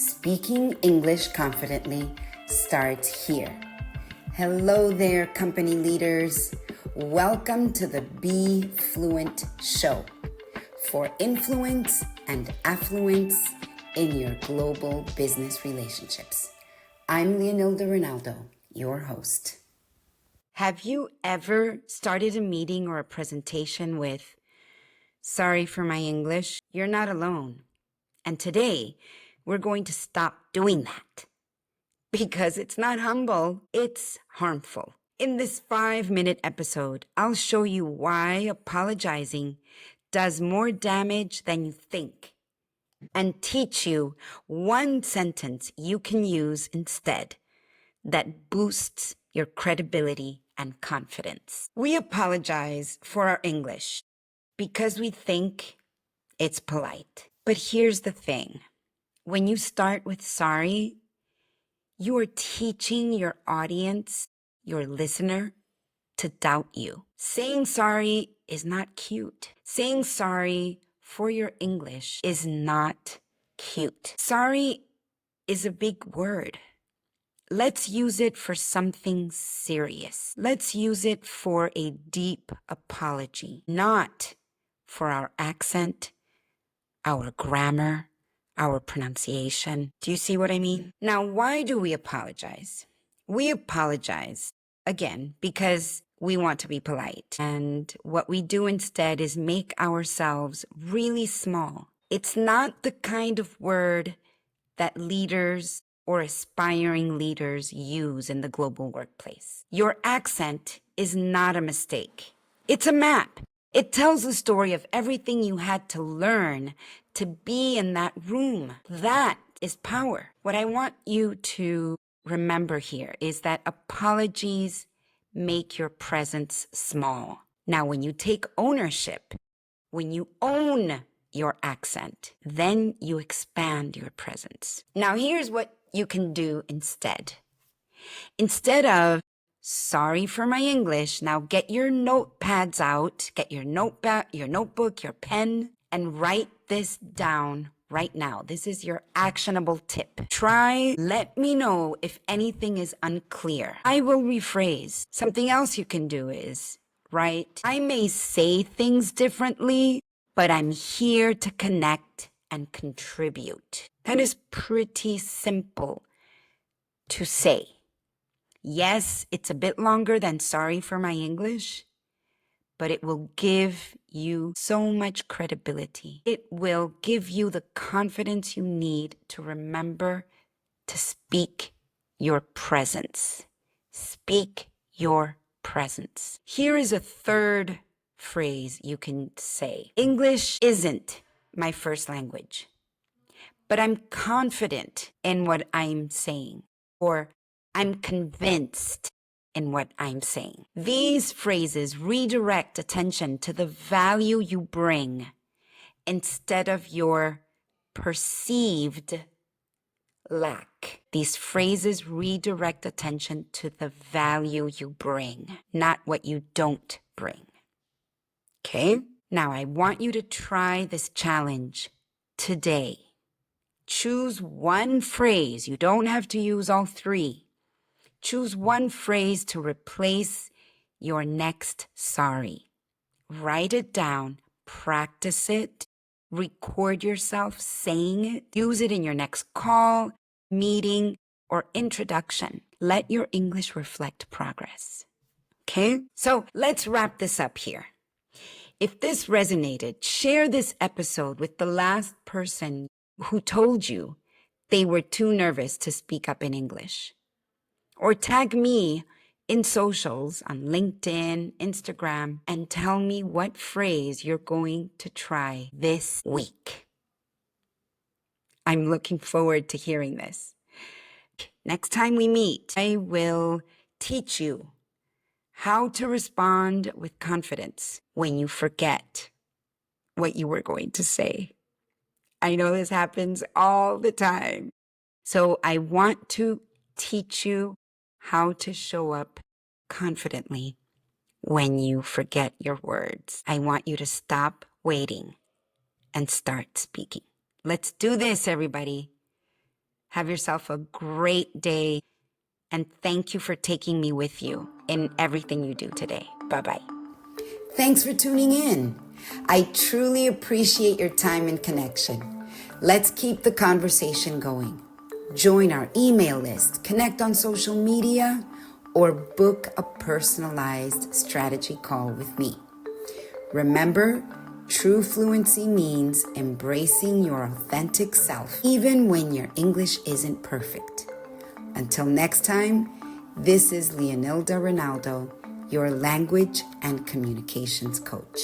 Speaking English confidently starts here. Hello there, company leaders. Welcome to the Be Fluent Show for influence and affluence in your global business relationships. I'm Leonilda Renaldo, your host. Have you ever started a meeting or a presentation with, "Sorry for my English"? You're not alone. And today, we're going to stop doing that because it's not humble, it's harmful. In this 5-minute episode, I'll show you why apologizing does more damage than you think and teach you one sentence you can use instead that boosts your credibility and confidence. We apologize for our English because we think it's polite. But here's the thing. When you start with sorry, you are teaching your audience, your listener, to doubt you. Saying sorry is not cute. Saying sorry for your English is not cute. Sorry is a big word. Let's use it for something serious. Let's use it for a deep apology, not for our accent, our grammar, our pronunciation. Do you see what I mean? Now, why do we apologize? We apologize, again, because we want to be polite. And what we do instead is make ourselves really small. It's not the kind of word that leaders or aspiring leaders use in the global workplace. Your accent is not a mistake. It's a map. It tells the story of everything you had to learn to be in that room. That is power. What I want you to remember here is that apologies make your presence small. Now, when you take ownership, when you own your accent, then you expand your presence. Now, here's what you can do instead. Instead of "Sorry for my English," now get your notepads out, get your notebook, your pen, and write this down right now. This is your actionable tip. Let me know if anything is unclear. I will rephrase. Something else you can do is write, "I may say things differently, but I'm here to connect and contribute." That is pretty simple to say. Yes, it's a bit longer than "Sorry for my English," but it will give you so much credibility. It will give you the confidence you need to remember to speak your presence. Speak your presence. Here is a third phrase you can say. "English isn't my first language, but I'm confident in what I'm saying," or "I'm convinced in what I'm saying." These phrases redirect attention to the value you bring instead of your perceived lack. These phrases redirect attention to the value you bring, not what you don't bring. Okay? Now, I want you to try this challenge today. Choose one phrase. You don't have to use all three. Choose one phrase to replace your next sorry. Write it down, practice it, record yourself saying it, use it in your next call, meeting, or introduction. Let your English reflect progress. Okay? So let's wrap this up here. If this resonated, share this episode with the last person who told you they were too nervous to speak up in English. Or tag me in socials on LinkedIn, Instagram, and tell me what phrase you're going to try this week. I'm looking forward to hearing this. Next time we meet, I will teach you how to respond with confidence when you forget what you were going to say. I know this happens all the time. So I want to teach you how to show up confidently when you forget your words. I want you to stop waiting and start speaking. Let's do this, everybody. Have yourself a great day. And thank you for taking me with you in everything you do today. Bye-bye. Thanks for tuning in. I truly appreciate your time and connection. Let's keep the conversation going. Join our email list, connect on social media, or book a personalized strategy call with me. Remember, true fluency means embracing your authentic self, even when your English isn't perfect. Until next time, this is Leonilda Renaldo, your language and communications coach.